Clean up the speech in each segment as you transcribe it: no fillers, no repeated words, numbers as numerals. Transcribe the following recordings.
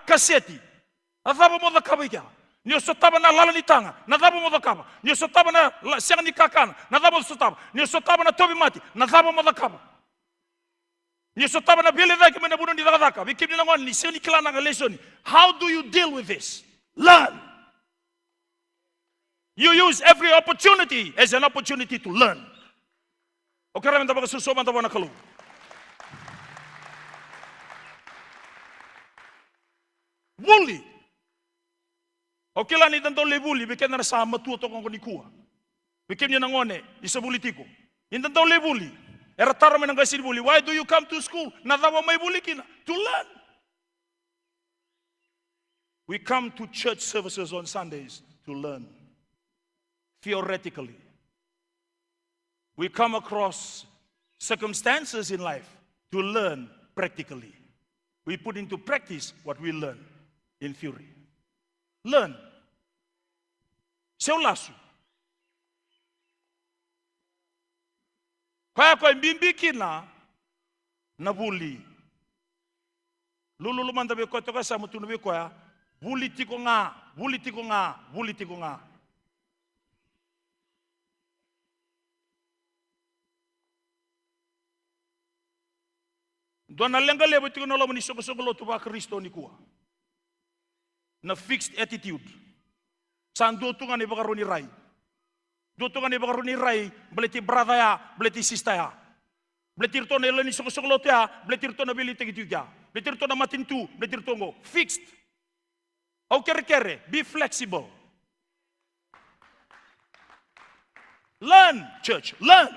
kaseti. Nadhaba mo da kabika. Nio sotaba na lala ni tanga. Nadhaba mo da kaba. Nio sotaba na siang ni kakana. Nadhaba mo sotaba. Nio sotaba na tobi mati. Nadhaba mo da kaba. Nio sotaba na bele daki mena buno ni daka. Bikim ni nangon ni siang ni kilana nga lesoni. How do you deal with this? Learn. You use every opportunity as an opportunity to learn. Okay, ramen tabaka susoman tabana kalu. Bully. Okay lang ni tanto le bully, bikin na sa matua to kung kunikua. Bikin niya nangone, isa bulitiko. Yung tanto le bully. Era taro man ang kasi bully. Why do you come to school? Nadawa may bully kina. To learn. We come to church services on Sundays to learn. Theoretically. We come across circumstances in life to learn practically. We put into practice what we learn in theory. Learn. Seu laço. Kaya ko imbimbiki na bully. Lulu manda be ko to ka sa mutu be ko ya. Bully tiko nga. Dona lenga lebo tiko no lo ni soko lo to ba Kristo ni kuwa. Na fixed attitude. San dutungan ni bakaroni rai. Dutungan ni bakaroni rai, beleti brother ya, beleti sister ya. Beletir to na ni soko lo ya, beletir to na bilite gitu ya. Beletir to na matintu, beletir to ngo. Fixed. Au kere, be flexible. Learn, church, learn.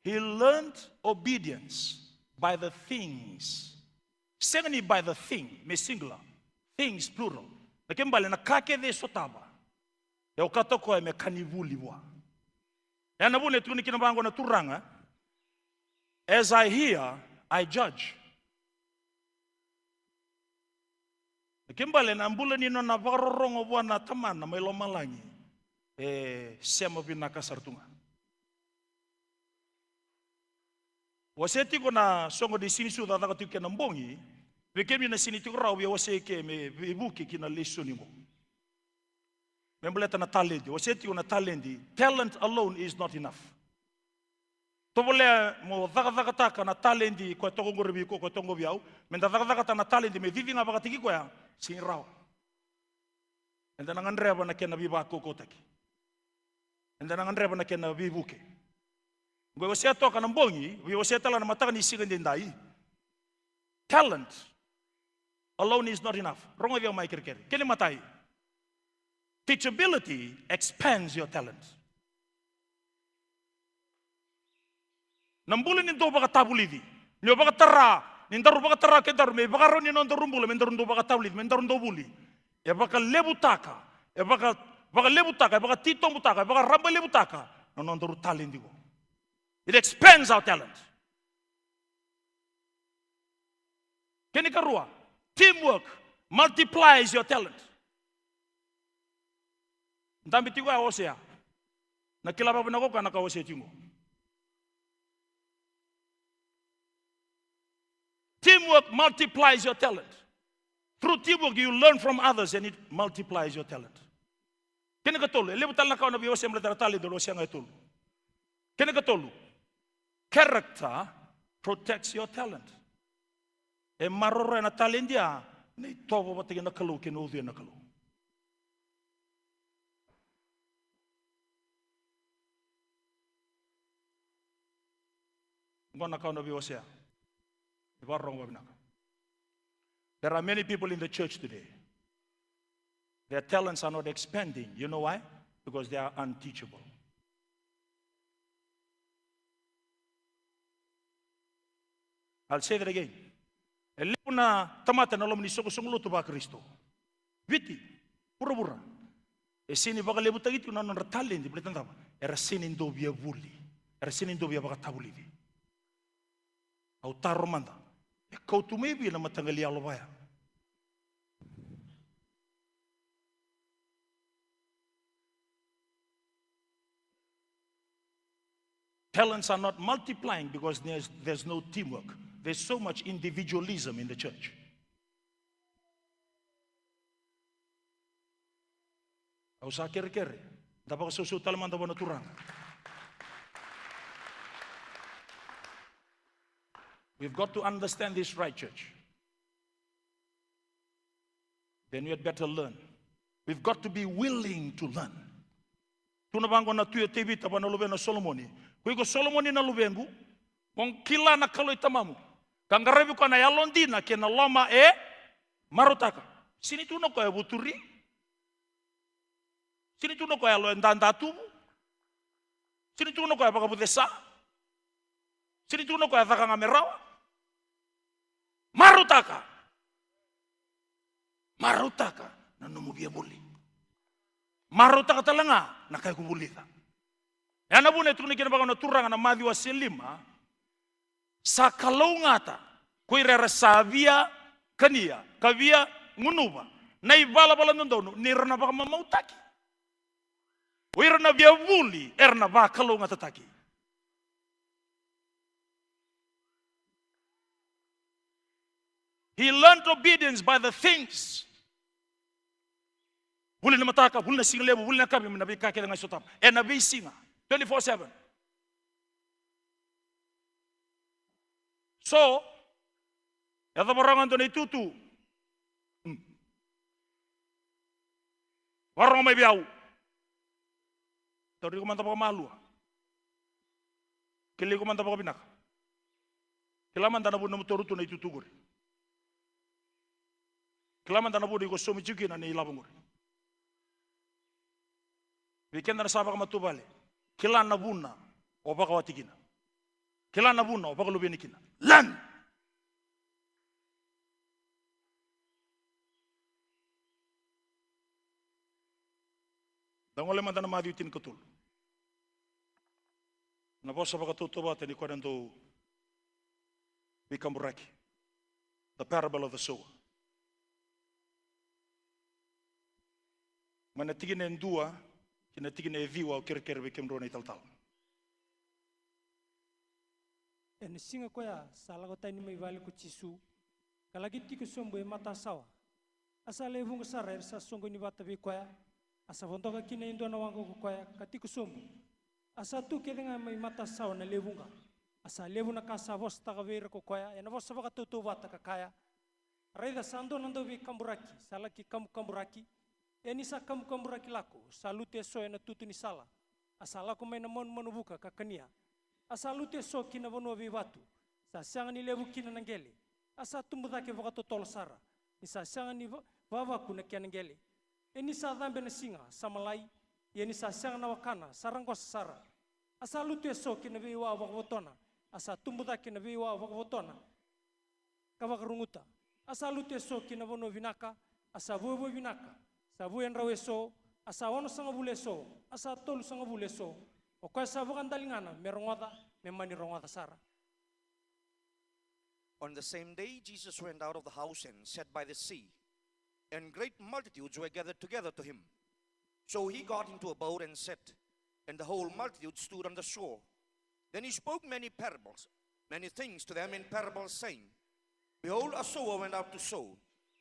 He learned obedience by the things. Secondly, by the thing, me singular. Things, plural. Nakembale na kake de sotaba. Ya ukatoko ya me kanivuli wa. Ya nabune tu nikinabango na turanga. As I hear, I judge. Nakembale na ambula nino na varorongo wa na tamana may lomalangi. Sema binakasartunga. Waseti ko na songo di sini suda taka tuke na mbongi, beke mi na sini tuko rawi waseke me ibuki kina lesoni mo. Membeleta na talenti, waseti ko na talenti. Talent alone is not enough. Tobole mo daga taka na talenti ko tongo rebi ko tongo biau, menda daga ta na talenti me vivi nga bakatiki ko ya sin raw. Enda nangan reba na kena biba ko taki. Enda nangan reba na kena bibuke. Gwe wasia toka na mbongi, we wasia tala na mataka ni sigan din dai. Talent alone is not enough. Rongo vya mai kirkere. Kene matai. Teachability expands your talent. Nambula ni do baka tabulivi. Nyo baka tara, nindaru baka tara ke daru me baka roni non darumbula, mendaru do baka tabulivi, mendaru do buli. E baka lebutaka, e baka lebutaka, e baka titong butaka, e baka ramba lebutaka, non daru talenti go. It expands our talent. Kini karua, teamwork multiplies your talent. Ndambi tigo ya osea. Na kila baba nako kana ka osea tingo. Teamwork multiplies your talent. Through teamwork you learn from others and it multiplies your talent. Kini katolu, lebu talaka ona bi osea mletara talent do osea ngatolu. Kini katolu. Character protects your talent. E maroro na talentia ni tobo batigi na kalu ke no na kalu. Ngona ka no biosea. Ibarong wabnaka. There are many people in the church today. Their talents are not expanding. You know why? Because they are unteachable. I'll say that again. Elepo na tamata na lom ni soko luto ba Kristo. Viti, pura. E sini baka lebu tagiti na talent di pletan tama. Era sini ndo bia vuli. Era sini ndo bia baka tabuli vi. Au taromanda. E kau tu maybe na matangali alobaya. Talents are not multiplying because there's no teamwork. There's so much individualism in the church. Ausa kere-kere. Dapat susu talaman dapat naturang. We've got to understand this right, church. Then we had better learn. We've got to be willing to learn. Tuna bango na tuyo TV taba na lube na Solomoni. Kuiko Solomoni na lubengu, mong kila na kalo itamamu. Kangarebi ko na yalondina kena lama marutaka. Sini tuno ko buturi. Sini tuno ko yalo ndandatu. Sini tuno ko bakabudesa. Sini tuno ko yataka ngamerawa. Marutaka. Marutaka na numubia buli. Marutaka talanga na kay kubulita. Yana bune tukuni kina baka na turanga na madhi wa selima sa kalaungata kuirera savia kania kavia ngunuba na ibala bala ndono ni rana baka mamautaki. Uirana bia buli erna baka kalaungata taki. He learned obedience by the things. Huli na mataka, huli na singlebo, huli na kabi, nabi kake na sotap. E nabi singa, 24/7. So, yata barangan to na itutu. Warang may biyaw. Tawari ko man tapos malua. Kili ko man tapos binak. Kilaman tanabo na motoruto na itutuguri. Kilaman tanabo di ko somichuki na ni ilabunguri. Weekend na saba kama tubale. Kila nabuna opaka watikina. Kila nabuna opaka lubenikina. Lan. Dangole mandana madi utin katul. Na bosa baka tutuba tani kwarendo bikamburaki. The parable of the sower. Mana tigine ndua kina tigine viwa o kere bikem na tal. En singa koya salago tani mai vale ku chisu. Kalagi tiku sombo e mata sawa. Asa levung sara sa songo ni bata bi koya. Asa vontoka kina indo na wango ku koya katiku sombo. Asa tu kedenga mai mata sawa na levunga. Asa levu na kasa vos taga vera ku koya. Ena vos baka tutu bata ka kaya. Raida sando nando bi kamburaki. Salaki kamburaki. Eni sa kamburaki lako. Salute so ena tutu ni sala. Asa lako mai na mon buka ka kania. Asa lute so kina vono vivatu. Sa sianga ni levu kina nangele. Asa tumbuda ke vokato tol sara. Ni sa sianga ni vava kuna kia nangele. Eni sa dhambe na singa samalai. Eni sa sianga na wakana sarangko sara. Asa lute so kina viwa vakavotona. Asa tumbuda kina viwa vakavotona. Kavakarunguta. Asa lute so kina vono vinaka. Asa vuevo vinaka. Sa vuyen rawe so. Asa wano sanga bule so. Asa tolu sanga bule so. O kwa sa vukan dalingana merongwada memani rongwada sara. On the same day, Jesus went out of the house and sat by the sea, and great multitudes were gathered together to him. So he got into a boat and sat, and the whole multitude stood on the shore. Then he spoke many parables, many things to them in parables, saying, Behold, a sower went out to sow,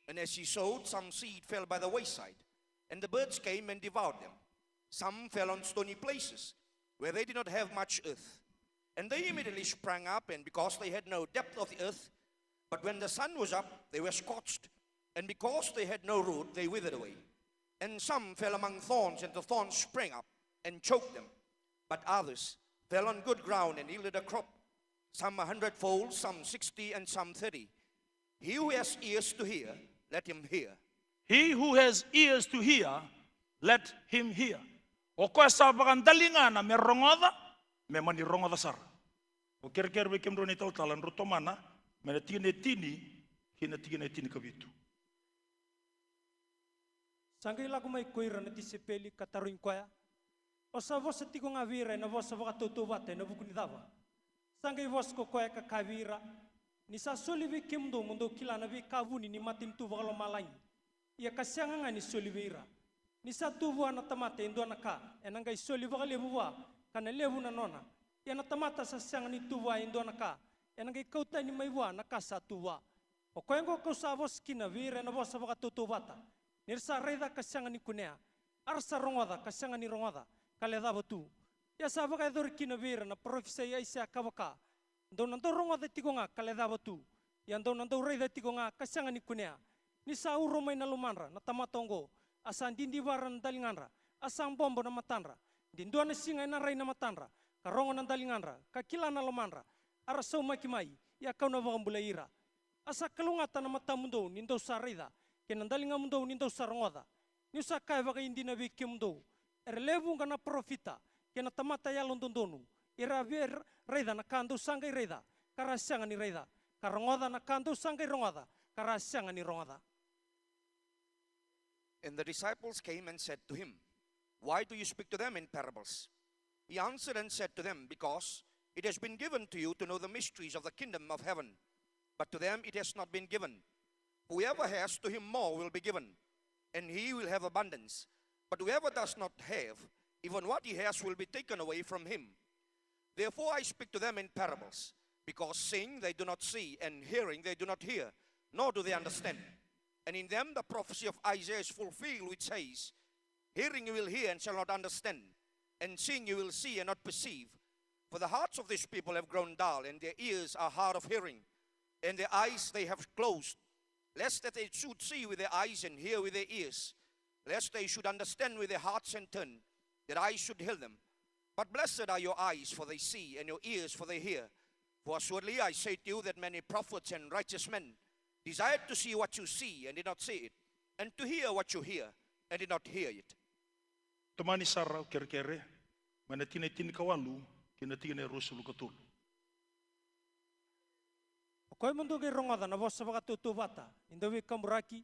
and as he sowed, some seed fell by the wayside, and the birds came and devoured them. Some fell on stony places, where they did not have much earth. And they immediately sprang up, and because they had no depth of the earth, but when the sun was up, they were scorched. And because they had no root, they withered away. And some fell among thorns, and the thorns sprang up and choked them. But others fell on good ground and yielded a crop, some 100-fold, some 60, and some 30. He who has ears to hear, let him hear. He who has ears to hear, let him hear. O kwa sabakan dalingana merongoda, memani rongoda sar. O kere bekem do ni talan rotomana, mena tine tini, kina tini kabitu. Sangai lagu mai koira na tisepeli kataruin koya. O sa vos tiko ngavira na vos vaka totobate na bukuni dava. Sangai vos ko koya ka kavira. Ni sa solive kemdo mundo kila na vi kavuni ni matin tu vaka lomalangi. Ia kasyanga ni soliveira. Ni sa tuvu na tamate ndo na ka. Enanga isoli vaka levuwa kana levu na nona. Yana tamata sa siang ni tuwa indo naka. Yana ngai kauta ni maiwa naka sa tuwa. O koengo kau sa vos kina vire na vos baka tutubata. Nirsa reida ka siang ni kunea. Arsa rongoda ka siang ni rongoda. Kaleda batu. Ya sa baka dor kina vire na profesa ya isa kabaka. Ndo nanto rongoda tigonga kaleda batu. Ya ndo nanto reida tigonga ka siang ni kunea. Ni sa uro mai na lumanra na tamatongo. Asan dindi waran dalinganra. Asang bombo na matanra. Dindu na singa na rai na matanra. Karongo na dalinganra. Kakila na lumanra. Arasau makimai. Ya kau na wakambula ira. Asa kalungata na mata mundo nindo sa reida. Kena dalinga mundo nindo sa rongoda. Ni sa kai waka indi na wiki mundo. Erelevu nga na profita. Kena tamata ya londondonu. Ira ver reida na kando sangai reida. Karasianga ni reida. Karongoda na kando sangai rongoda. Karasianga ni rongoda. And the disciples came and said to him, "Why do you speak to them in parables?" He answered and said to them, "Because it has been given to you to know the mysteries of the kingdom of heaven, but to them it has not been given. Whoever has, to him more will be given, and he will have abundance. But whoever does not have, even what he has will be taken away from him. Therefore I speak to them in parables, because seeing they do not see, and hearing they do not hear, nor do they understand. And in them the prophecy of Isaiah is fulfilled, which says, Hearing you will hear and shall not understand, and seeing you will see and not perceive. For the hearts of these people have grown dull, and their ears are hard of hearing, and their eyes they have closed, lest that they should see with their eyes and hear with their ears, lest they should understand with their hearts and turn, that I should heal them. But blessed are your eyes, for they see, and your ears, for they hear. For assuredly I say to you that many prophets and righteous men desired to see what you see and did not see it, and to hear what you hear and did not hear it." Tamani sarau kere-kere, mana tini kawalu, kina tine rusulu katul. Koi mundo ke rongoda na vossa baka tutubata. Indawi kamuraki.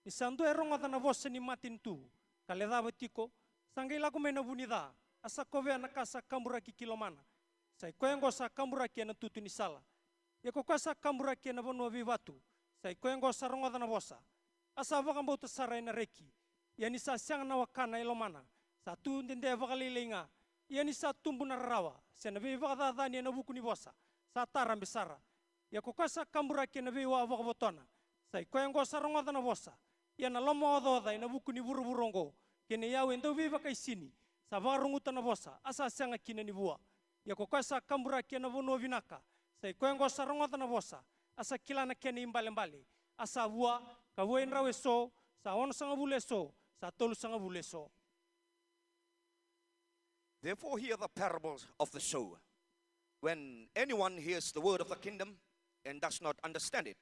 Isandu e rongoda na vossa ni matin tu. Kaleda batiko. Sangai lagu mena bunida. Asa kove na kasa kamuraki kilomana. Sai koengo sa kamuraki na tutu ni sala. Ya ko sa kamuraki na bonua vivatu. Sai koengo sa rongoda na vossa. Asa baka mbauta sarai na reki. Ya ni sa siang na wakana ilomana. Sa tu ndende baka lilinga. Ya ni sa tumbu na rawa. Sa nabi baka dadani na buku ni vossa. Sa taram besara. Ya ko sa kamuraki na viwa baka botona. Sai koengo sa rongoda na vossa. Ya na lomo ododa na buku ni burongo. Kene yawe ndo viva kai sini. Sa varunguta na vossa. Asa sianga kina ni bua. Ya ko sa kamuraki na vono vinaka. Sai koengo sa rongoda na vossa. Asa kilana kene imbale-mbale. Asa bua kawoen rawe so. Sa ono sanga bule so. Sa tolu sanga bule so. Therefore hear the parables of the sower. When anyone hears the word of the kingdom and does not understand it,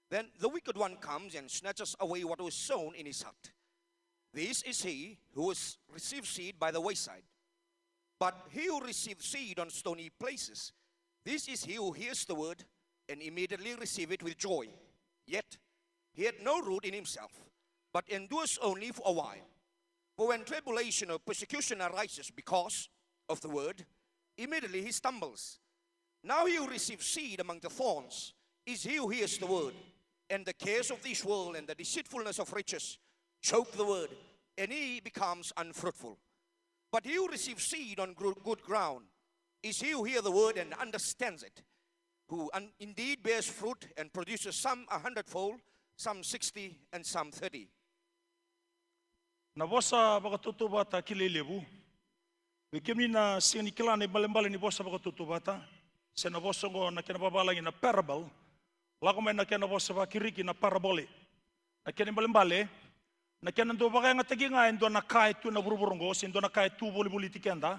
then the wicked one comes and snatches away what was sown in his heart. This is he who has received seed by the wayside. But he who receives seed on stony places, this is he who hears the word and immediately receives it with joy. Yet he had no root in himself, but endures only for a while. For when tribulation or persecution arises because of the word, immediately he stumbles. Now he who receives seed among the thorns is he who hears the word, and the cares of this world and the deceitfulness of riches choke the word, and he becomes unfruitful. But he who receives seed on good ground is he who hears the word and understands it, who indeed bears fruit and produces some 100-fold, some 60, and some 30. Na vossa baka tutubata kilelebu. Wikemi na sini kilane balembale ni vossa baka tutubata. Sena vossa ngo na kena babalangi na parable. Lago me na kena vossa baka kiriki na parabole. Na kena balembale. Na kena ndo baka nga tagi nga endo na kai tu na buruburungo. Endo na kai tu boli tikenda.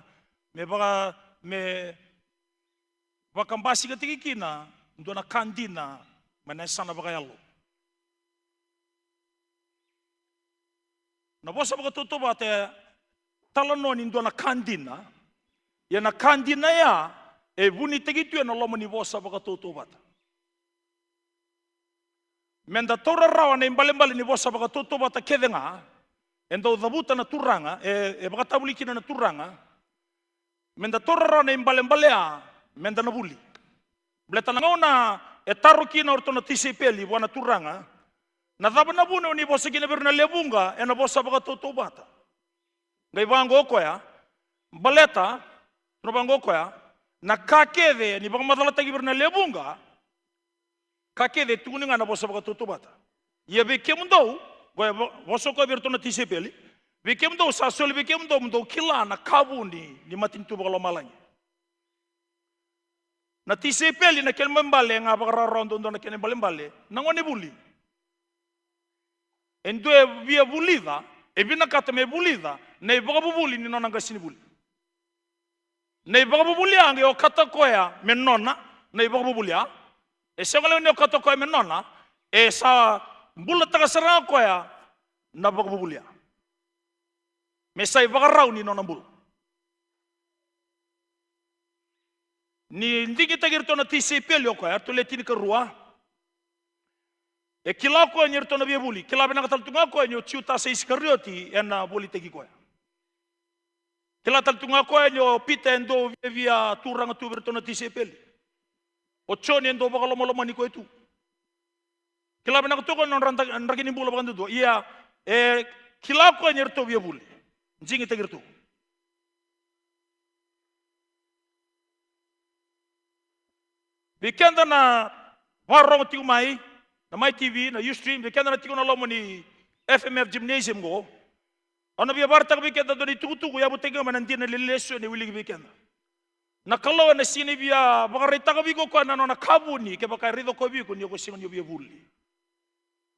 Me baka me baka mbasi ka tigi kina. Endo na kandina. Mana sana baka yalo. Na vossa baka tutubata talano ni ndo na kandina. Ya na kandina ya e vuni tegitu ya na lomo ni vossa baka tutubata. Menda tora rawa na imbale-mbale ni vossa baka tutubata kedenga. Endo dabuta na turanga e baka tabulikina na turanga. Menda tora rawa na imbale-mbale ya menda na buli. Bleta na ngona e tarukina orto na tisipeli wana turanga. Na daba na bune ni vossa kina berna lebunga e na vossa baka tutubata. Ngai bango ko ya baleta no bango ko ya na kakede ni baka madala tagi berna lebunga kakede tuninga na bosa baka tutubata ia bekemdo goya boso ko bertona tisepeli bekemdo sasol bekemdo mdo kila na kabuni ni matintu baka lomalanya na tisepeli na kel membale nga baka rondo na kel mbale na ngone buli endue via bulida e bina kata me bulida na baka buli ni nona ngasini buli na baka buli ange o kata koya menona na baka buli a e sengole ne o kata koya menona e sa bula taga sarang koya na baka buli a me sai baka rau ni nona bulu ni ndigi tagirto na tisepeli o koya to letini ka rua e kila ko nyerto na buli kila bena katal tunga ko nyo ciuta se iskarioti ena buli tegi ko kila tal tunga ko nyo pita endo via turang tu berto na tisepeli o choni endo baka lomo ni ko itu kila bena ko non ragini bula baka do iya e kila ko nyerto via buli njingi tagirto bikenda na warong tiu mai na my TV na Ustream bikenda na tiu na lomo ni FMF Gymnasium go ana bia barta bikenda do ni tutu ya butega mananti na leleso ni wili bikenda na kalo na sini bia bakarita ka bigo ko na na kabuni ke baka rido ko bigo ni ko singo ni bia buli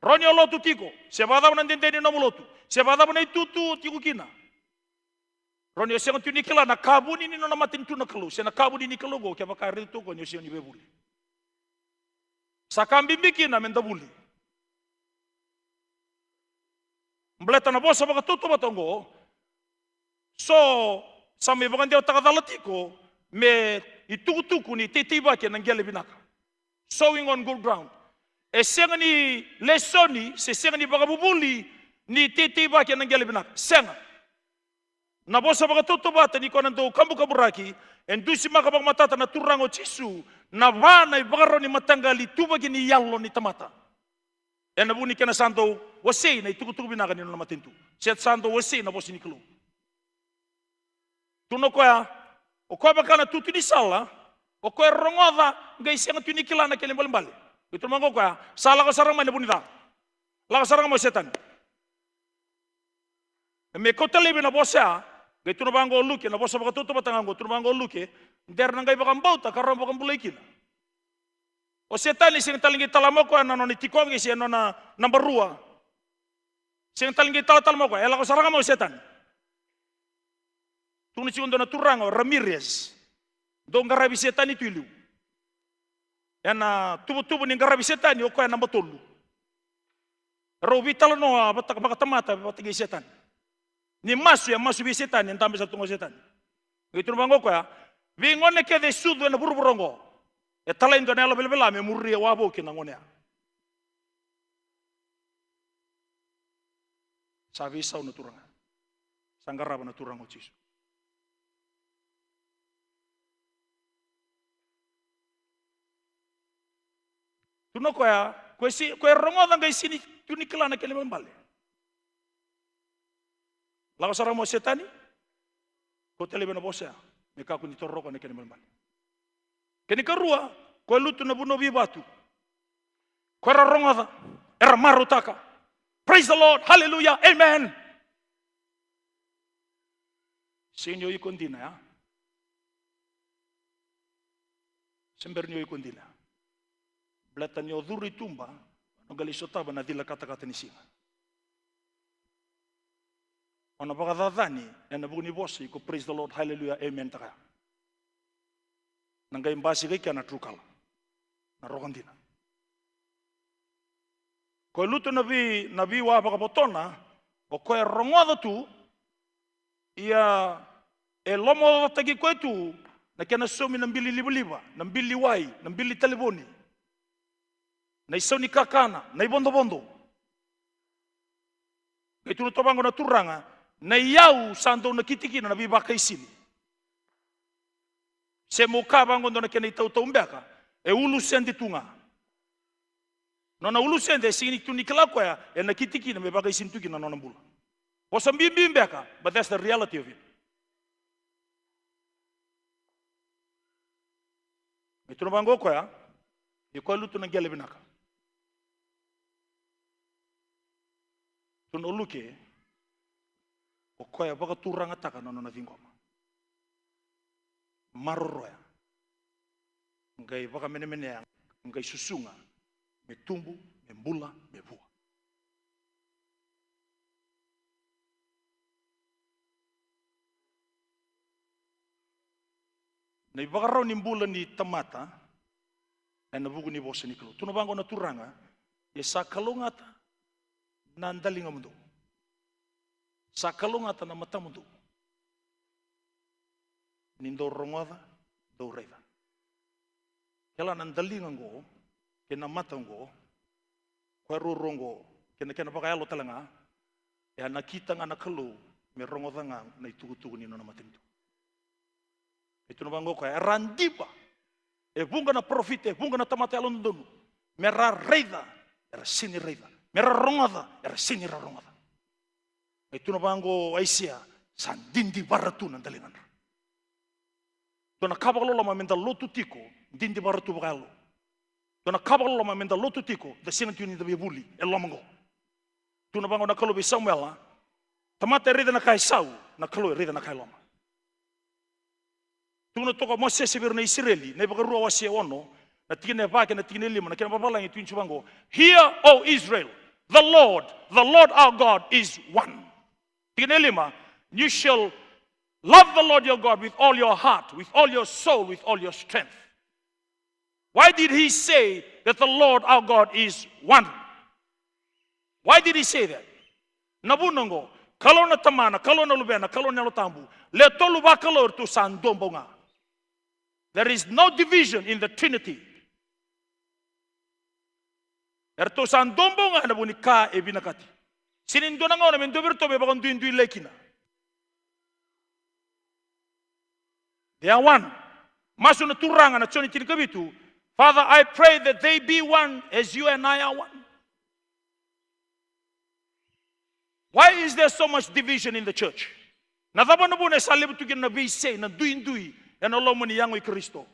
ronyo lotu tiko se bada mananti ni no lotu se bada manai tutu tiko kina ronyo singo tu ni kila na kabuni ni no na matin tu na kalo se na kabuni ni kalo go ke baka rido ko ni singo ni bia buli sakambi biki na menda buli mbleta na bosa baka tutu batongo so sami baka ndia takadalatiko me itukutuku ni titiba ke nangyale binaka sowing on good ground e senga ni lesoni se senga ni baka bubuli ni titiba ke nangyale binaka senga na bosa baka tutu bata ni konando kambu kaburaki endusi maka baka matata na turango chisu na vana ibaro ni matangali tuba gini yallo ni tamata ena buni kena santo wase na itukutuku binaka ni no matintu set santo wase na bosi ni kelo tuno koya o koya bakana tutu di sala o koya rongoda ngai senga tuni kilana kele mbale itu mango koya sala ko sarang mane buni da la ko sarang mo setan me kotale bina bosa ngai tuno bango luke na bosa baka tutu batangango tuno bango luke der na ngai bakam bauta karam bakam bulaikin o setan sing talingi talamo ko na no ni tikongi si no na number 2 sing talingi talamo ko ela ko sarang mo setan tuni si na turango Ramirez do ngarabi setan itu ilu ena tubu-tubu ni ngarabi setan yo ko na batulu robi talano batak baka tamata batigi setan ni masu ya masu bi setan yang tambe satu setan itu bango ko ya vingone ke de sudu na burburongo e tala indo na bela me murri wabo kina ngone sabi sa no turanga sangaraba na turango chisu tuno ko ya ko rongo danga sini tuni kelana kele mbale la ko saramo setani ko tele bena bosa me ka ku ni torro ko ne kele mbale keni karua ko lutu na buno bi batu ko rongo da era marutaka praise the Lord hallelujah amen senyo ikondina ya sembernya ikondina belatan yo duri tumba nogali sotaba na dila kata-kata ni singa ona bakadadani ena buni bosi ko praise the Lord hallelujah amen taka nangay mbasi kay kana trukala na rokandina ko luto nabi wa bakabotona o ko rongodo tu ia e lomo tagi ko tu na kena somi na mbili liba na mbili wai na mbili telefoni na isoni kakana na ibondo itu tobango na turanga na iau santo na kitikina na bibaka isini se moka bango na kena itau umbeka e ulu sendi tunga nona ulu sende sini tunikla ko ya e na kitikina me baka isini tukina nona bula posam bimbeka but that's the reality of it Itu bango ko ya. Iko lutu na gele binaka. Tun oluke o ko ya baka turanga taka no na vingoma. Maroroya. Ngai baka mene ya ngai susunga me tumbu me mbula me vua. Na ibaka ni mbula ni tamata na bugu ni bosa ni klo. Tuna bango na turanga ya sa kalongata na andalinga mundo. Sa kalongata na mata mundo. Nindo rongoda do reda. Kela na andalinga ngo kena mata ngo kwa rongo kena baka yalo talanga ya nakita nga nakalo me rongoda nga na itugutugu ni no na matinto. Itu no bango ko randiba e bunga na profite bunga na tamate alon donu mera reida era sini reida mera rongada era sini rongada itu no bango aisia sandindi baratu na dalingan to na kabalo lama menda lotu tiko dindi baratu bagalo to na kabalo lama menda lotu tiko da sina tuni da buli e lomango tu no bango na kalo bi Samuel tamate reida na kai sau na kalo reida na kai loma. Tuna toka Moses sebir na Israeli, na ibagarua wasi ono, na tigine bake na tigine lima, na kina babalang itu inchubango. Hear, O Israel, the Lord our God is one. Tigine lima, you shall love the Lord your God with all your heart, with all your soul, with all your strength. Why did he say that the Lord our God is one? Why did he say that? Nabunongo, kalona tamana, kalona lubena, kalona lotambu, le tolu bakalor tu sandombonga. There is no division in the Trinity. Erto sandombonga na bunika e binakati. Sinindona nga na mendobirto be bakon duindui lekina. They are one. Masu na turanga na tsoni tinikabitu. Father, I pray that they be one as you and I are one. Why is there so much division in the church? Nadaba na bune salibutu gin na say na duindui. Yan Allah mo niyang Kristo.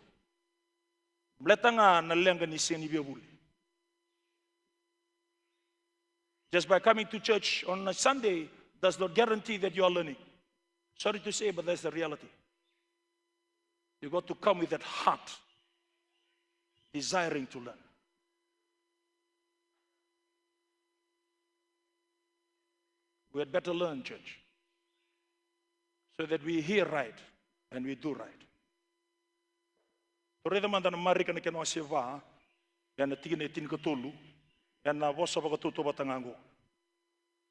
Mleta nga nalenga ni sini biyabuli. Just by coming to church on a Sunday does not guarantee that you are learning. Sorry to say, but that's the reality. You got to come with that heart, desiring to learn. We had better learn, church, so that we hear right and we do right. Toreda mandana marika na keno seva, yana tigine tin katulu, yana vosa bagatuto batangango.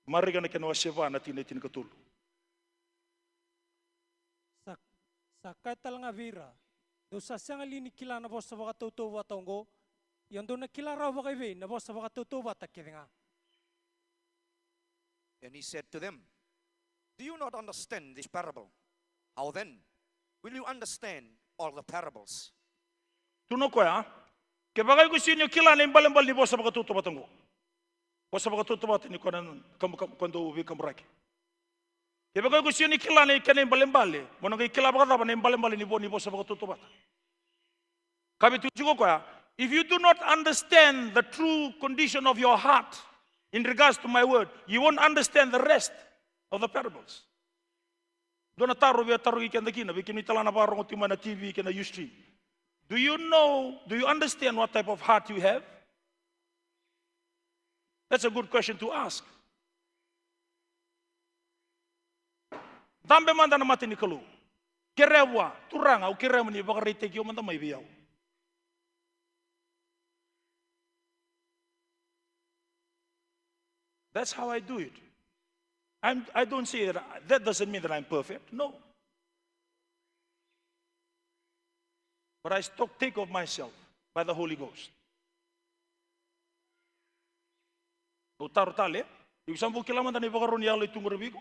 Marika na keno seva na tigine tin katulu. Sa talanga vira, do sa sangali kila na vosa bagatuto batango, yando na kila raw bagay na vosa bagatuto batakiringa. And he said to them, do you not understand this parable? How then will you understand all the parables? Tuno ko ya, ke bagay ko sinyo kila na imbalimbal ni bosa bagatuto batango. Bosa bagatuto bat ni konan kando ubi kamraki. Ke bagay ko sinyo kila na ikana imbalimbal, mono kay kila bagata na imbalimbal ni bosa bagatuto bat. Kabi tujugo ko ya, if you do not understand the true condition of your heart in regards to my word, you won't understand the rest of the parables. Dona taro via taro ikenda kina, bikini talana barong timana TV kena Ustream. Do you understand what type of heart you have? That's a good question to ask. Dambe manda na mati ni kalu. Kerewa, turanga, o kerewa ni baka rite kiyo manda may biyaw. That's how I do it. I don't say that doesn't mean that I'm perfect. No. But I take of myself by the Holy Ghost. Utaro tale, isambu kilaman tani bakaron yalo itungurabiko.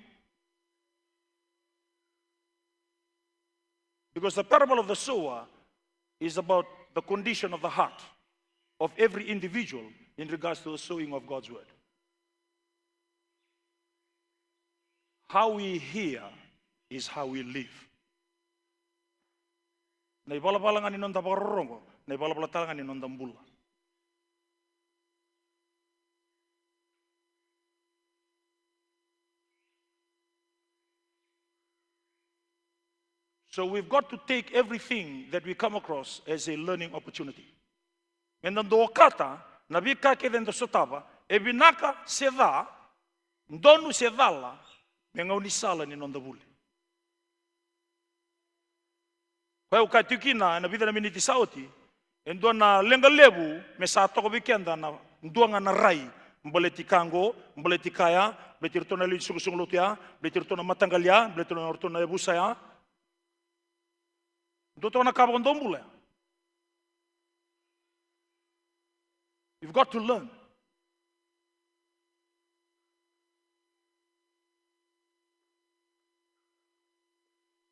Because the parable of the sower is about the condition of the heart of every individual in regards to the sowing of God's word. How we hear is how we live. Na ibala-bala nga ninong taparongo, na bala talanga ni nondambula. So we've got to take everything that we come across as a learning opportunity. Mendando kata na vika ke dentro sotava e binaka se dá ndonu se dala mengauni sala ni nondabule. Kwa ukatukina na vida na miniti sauti endo na lenga lebu me sa toko weekenda na nduanga na rai mboleti kango mboleti kaya betirto na lin sugu lutia betirto na matangalia betirto na orto na ebusaya doto na kaba ndombule. You've got to learn.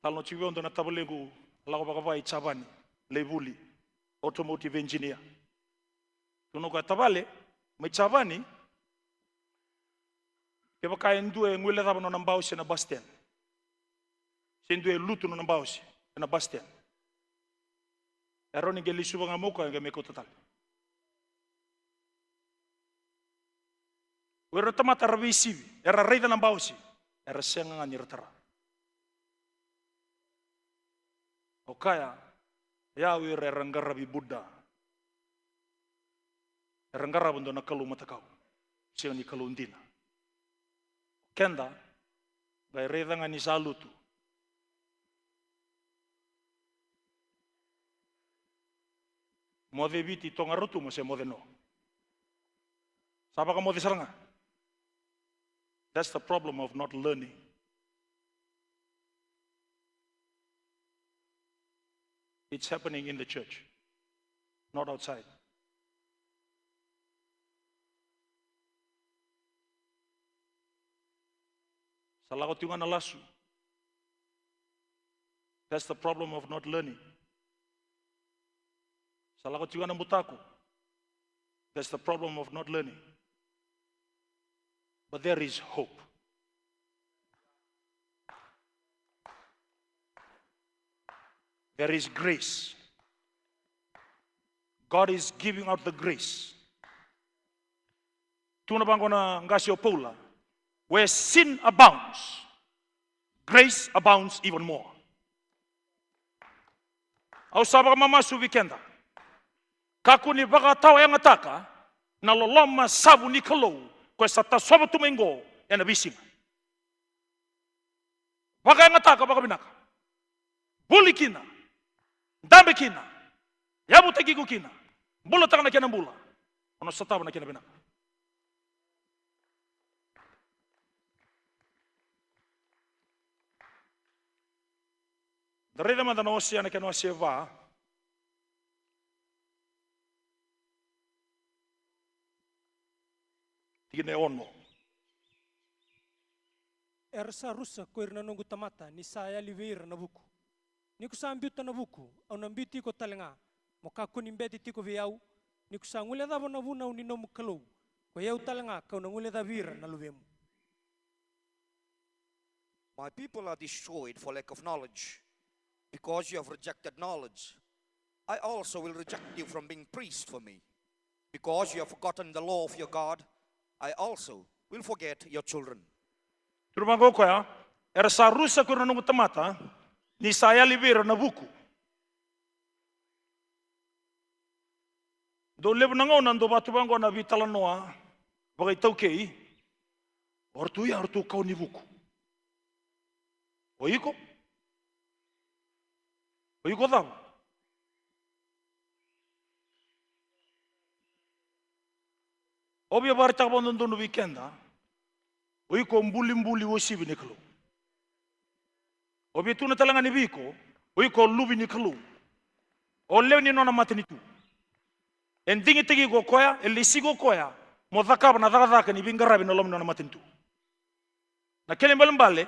Talo chiwe ondo na tabalegu lago bagavai chabani lebuli automotive engineer. Tuno kwa tabale mai chabani ke baka ndue ngwele daba no nambausi na bus stand. Sendue lutu no nambausi na bus stand. Eroni geli suba ngamuko nga meko total. Wero tamata rabisi era reida nambausi era senga ngani ratara. Okaya ya wira rangarabi Buddha. Rangarabi ndo nakalu matakau. Sio ni kalundina. Kenda bai reida ngani salutu. Mode biti tonga rotu mo se mode no. Sapa ka mode saranga? That's the problem of not learning. It's happening in the church, not outside. Salago tiunga na lasu. That's the problem of not learning. Salago tiunga na mutaku. That's the problem of not learning. But there is hope. There is grace. God is giving out the grace. Tuna bangona ngasio Paula, where sin abounds, grace abounds even more. Au sabaka mama su weekenda. Kakuni baka tawa yang ataka, na loloma sabu ni kalou, kwa sata soba tumengo, yana bisinga. Baka yang ataka baka binaka. Bulikina. Dambe kina, yabu tegigu kina, bula taka na kina bula, ono sataba na kina bina. Darida manda na osia na kina osia va, tigine ono. Ersa rusa koirna nungu tamata ni saya liveira na buku. Ni kusa ambiuta na buku, au nambiti ko talenga, moka kunimbeti tiko viau, ni kusa ngule davo na vuna unino mukalou, ko yau talenga kau na ngule davira na luvemu. My people are destroyed for lack of knowledge. Because you have rejected knowledge, I also will reject you from being priest for me. Because you have forgotten the law of your God, I also will forget your children. Turumago ko ya, era sa rusa ko nungu tamata, ni saya libera na buku. Do lebu nangau nando batu bango na vitala noa, bagai taukei, ortu ya ortu kau ni buku. Oiko? Oiko dam? Obia barita bondo no weekenda, oiko mbuli wosibi nikalo. Obi tu na talanga ni biko, oiko lubi ni kalu. O leo ni nona matinitu. Endingi tegi go koya, elisi go koya, mo dhakaba na dhaka ni bingarabi na lomi nona matinitu. Na kele mbale,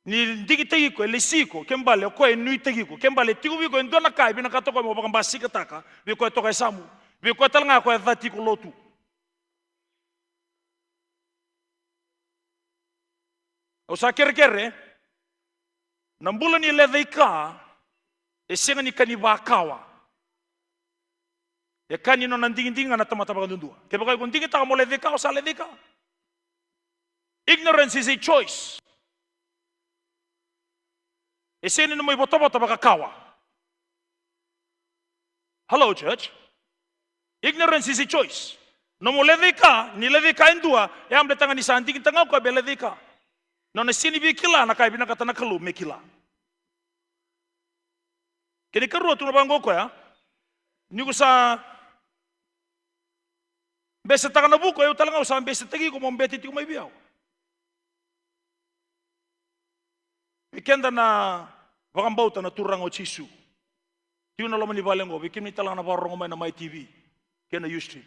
ni ndigi tegi ko, elisi ko, kembale, koya nui tegi ko, kembale tigu biko endona kai, bina katoko mo bakambasi kataka, biko toka samu, biko talanga koya dhati ko lotu. O sa kere, nambula ni leva ika, e senga ni kanibakawa. E kanino nandingin-dingan na tamataba dundua. Kaya bakay kung dingin taka mo leve ka o sa leve ka. Ignorance is a choice. E sinin mo iboto-boto baka kawa. Hello, church. Ignorance is a choice. No mo leve ka, ni leve ka indua, e amde tanga ni santing tanga ko be leve ka. No na sini bi kila na kai binakata na kalu me kila. Kini karu tu na bango ko ya. Ni ko sa bese taka na buko, eu talaga usang bese tagi ko mong beti ti ko may biyaw. Ikenda na wakang bauta na turang o chisu. Tiyo na laman ni balengo, bikin ni talaga na parang umay na may TV. Kaya na Ustream.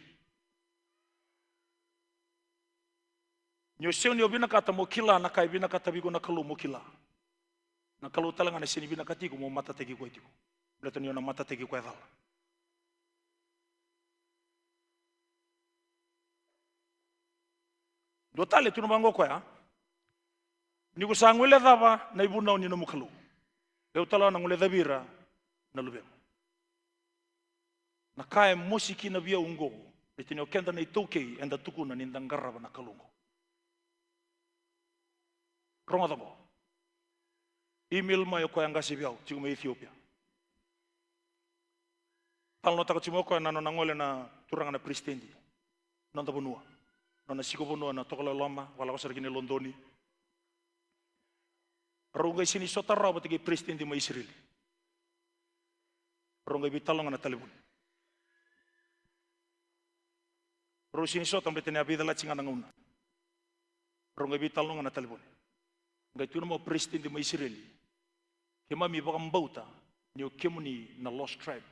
Nyo siyo niyo binakata mo kila na kay binakatabi ko na kalu mo kila. Na kalu talaga na sini binakati ko mo matategi ko iti ko. Blato niyo na matategi ko edal. Dotale tu nabango ko ya. Ni ko sa ngule daba na ibunaw ni no mukalu. Eu tala na ngule dabira na lubem. Na kaya musiki na biya ungo. Iti niyo kenda na itokei enda tukuna nindang garaba na kalungo. Ronga dabo. Email ma yo ko yang kasi biyaw tigo me Ethiopia. Tal no tako timo ko na no nangole na turanga na pristendi. Nonda bonua. Nona siko bonua na tokola lama wala ko sargini Londoni. Ronga sini sota raw batigi pristendi ma Israel. Ronga bitalong na talibun. Ronga sini sota mbetene abida la cinga nanguna. Ronga bitalong na talibun. Ngai tu mo president di Israel. Kema mi bakam bauta ni okemuni na lost tribe.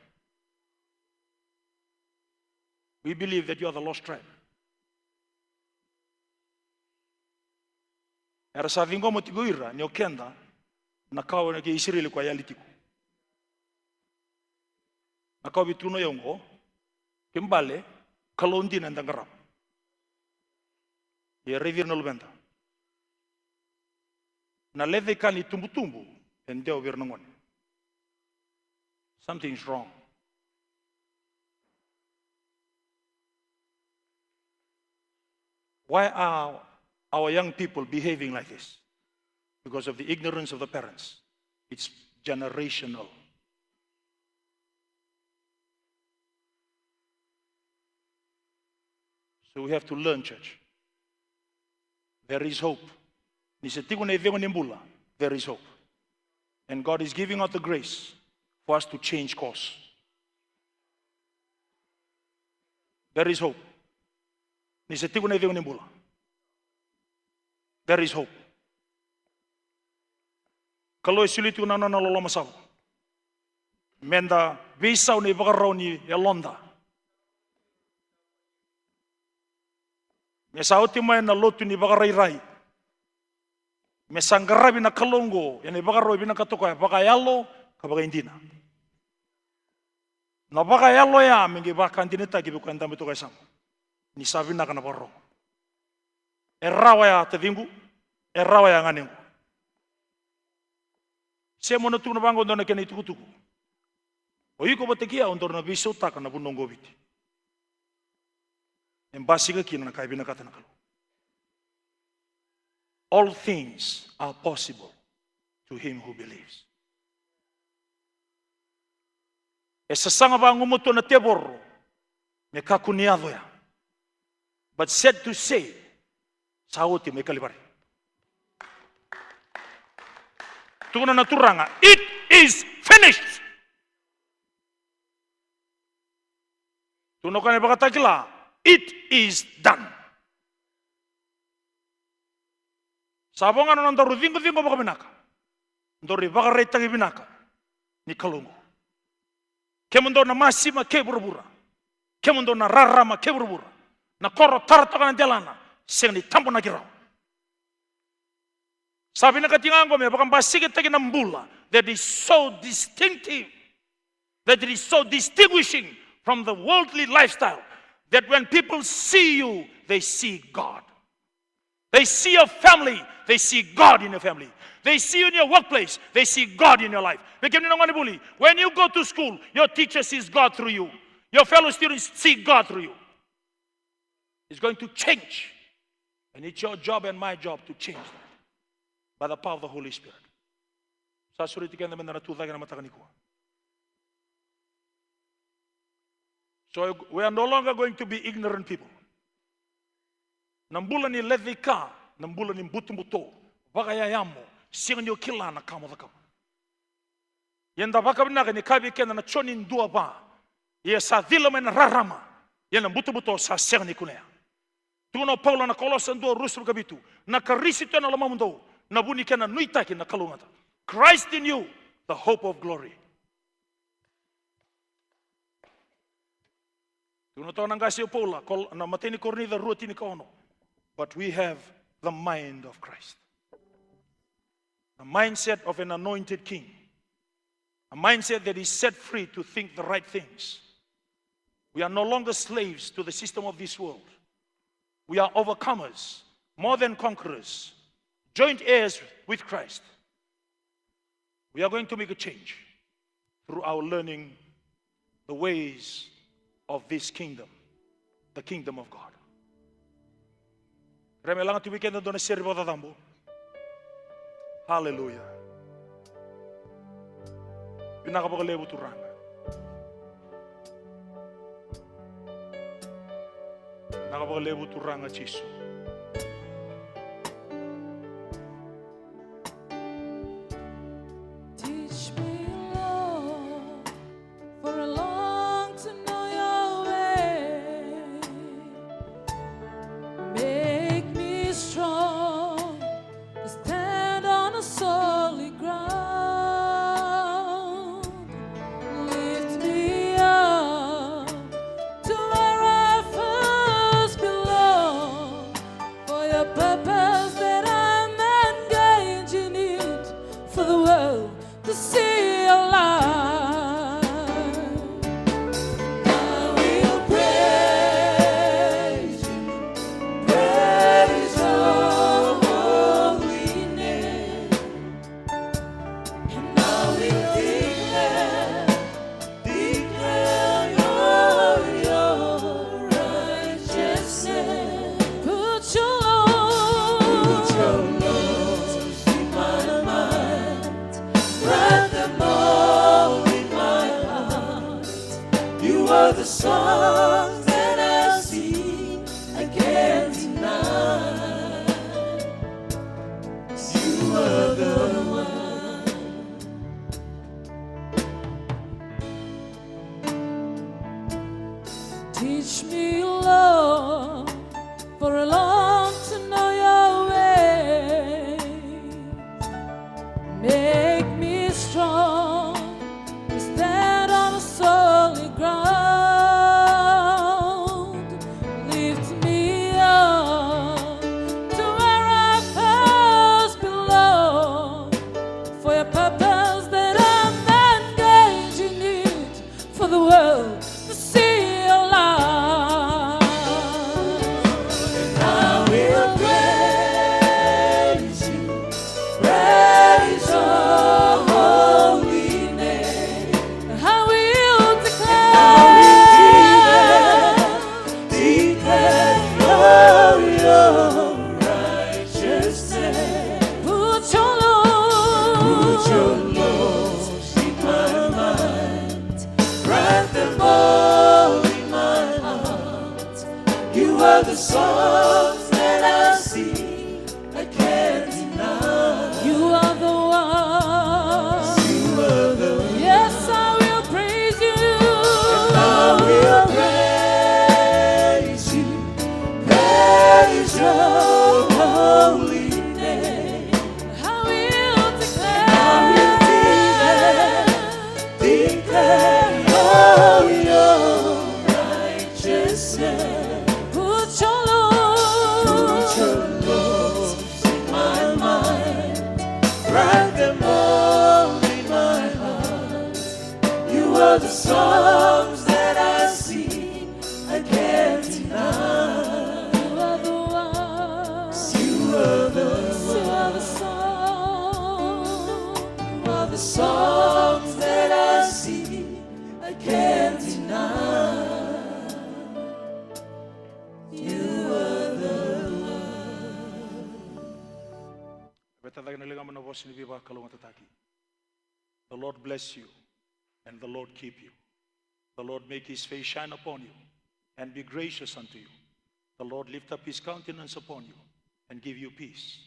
We believe that you are the lost tribe. Era sa vingo mo tiguira ni okenda na kawa na ke Israel kwa yalitiku. Na kawa bituno yongo kembale kalondi na ndangarap. Ye revir no lubenda. Na leve kani tumbu-tumbu, endeo virnangon. Something's wrong. Why are our young people behaving like this? Because of the ignorance of the parents. It's generational. So we have to learn, church. There is hope. There is hope. And God is giving out the grace for us to change course. There is hope. There is hope. Kalau isulitu na lolo masaw. Menda bisa ni bagaraw ni Yolanda. Mesauti mo na lotu ni bagaray-ray. Mesanggarabi na kalongo, yan ibagaro ibinakatuko ya bakayalo kabaga hindi na. Na bakayalo ya mingi baka ndinita gibi kwenda mito kaisam. Ni sabi na kana baro. Erawa ya tevingu, erawa ya nganingu. Semo na tuna bango ndona kena itukutuku. Oyiko batekia ondor na biso taka na bunongo biti. Embasi ka kina na kaibina kata na kalo. All things are possible to him who believes. Esa sanga ba ngumuto na tebor me kakuniado ya. But said to say, sauti me kalibari. Tuna na turanga, it is finished. Tuno kane bakatakila, it is done. Sabongan nang daru vingo baka binaka. Ndori baka reta gi binaka. Ni kalungo. Kemundo na masima ke burubura. Kemundo na rarama ke burubura. Na koro tarata kana delana. Sengni tampo na girao. Sabi na katingango me baka basige tagi na mbula. That is so distinctive. That it is so distinguishing from the worldly lifestyle. That when people see you, they see God. They see your family, they see God in your family. They see you in your workplace, they see God in your life. When you go to school, your teacher sees God through you. your fellow students see God through you. It's going to change. And it's your job and my job to change that by the power of the Holy Spirit. So we are no longer going to be ignorant people. Nambula ni levika, nambula ni mbutumbuto, vagayayamo, sinyo kila na kamo da kamo. Yenda vakabinaga ni kabi kena na choni ndua ba, ye sa vilome na rarama, yenda mbutumbuto sa sengni kunea. Tuno Paulo na Kolosa ndua rusu kabitu, na karisi tena lama mundo, na buni kena nuitaki na kalungata. Christ in you, the hope of glory. Tuno tau nangasi o Paula, na mateni korni da ruatini kaono. But we have the mind of Christ. The mindset of an anointed king. A mindset that is set free to think the right things. We are no longer slaves to the system of this world. We are overcomers, more than conquerors, joint heirs with Christ. We are going to make a change through our learning the ways of this kingdom, the kingdom of God. Remelanga tu weekend dona servo da dambo. Hallelujah. Pinakapagalebu turanga. Nakapagalebu turanga Jesu. Teach me, Lord, for I long to know your way. Make me strong to stand on a solid ground. Lift me up to where I first belong. For your purpose that I'm engaging it, for the world to see your light. I will praise you, praise your holy name, and I will declare your righteousness. Put your laws in my mind, write them all in my heart. You are the songs that I sing, I can't deny. You are the one. Teach me, Lord, for I long to know your ways. Make me strong to stand on a solid ground. Lift me up to where I first belong. For your purpose that I'm engaging it, for the world to see your light. I will praise you, praise your holy name. I will declare your righteousness. Put your laws in my mind, write them all in my heart. You are the songs that I sing, I can't deny. You are the one. You are the one. Yes, I will praise you. And I will praise you, praise your holy name. I will declare your righteousness. Put your laws in my mind, write them all in my heart. You are the songs that I sing, I can't deny. You are the ones. You are the song. You are the songs that I sing, I can't deny. na lenga mana vosi ni biba kalunga tataki. The Lord bless you and the Lord keep you. The Lord make his face shine upon you and be gracious unto you. The Lord lift up his countenance upon you and give you peace.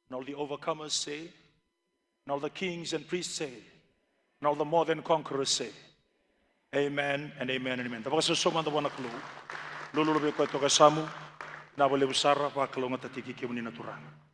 And all the overcomers say, and all the kings and priests say, and all the more than conquerors say, amen and amen and amen. Tapos sumanda wana kulu. Lulu be ko to kasamu na bole busara pa kalunga tatiki ke munina turanga.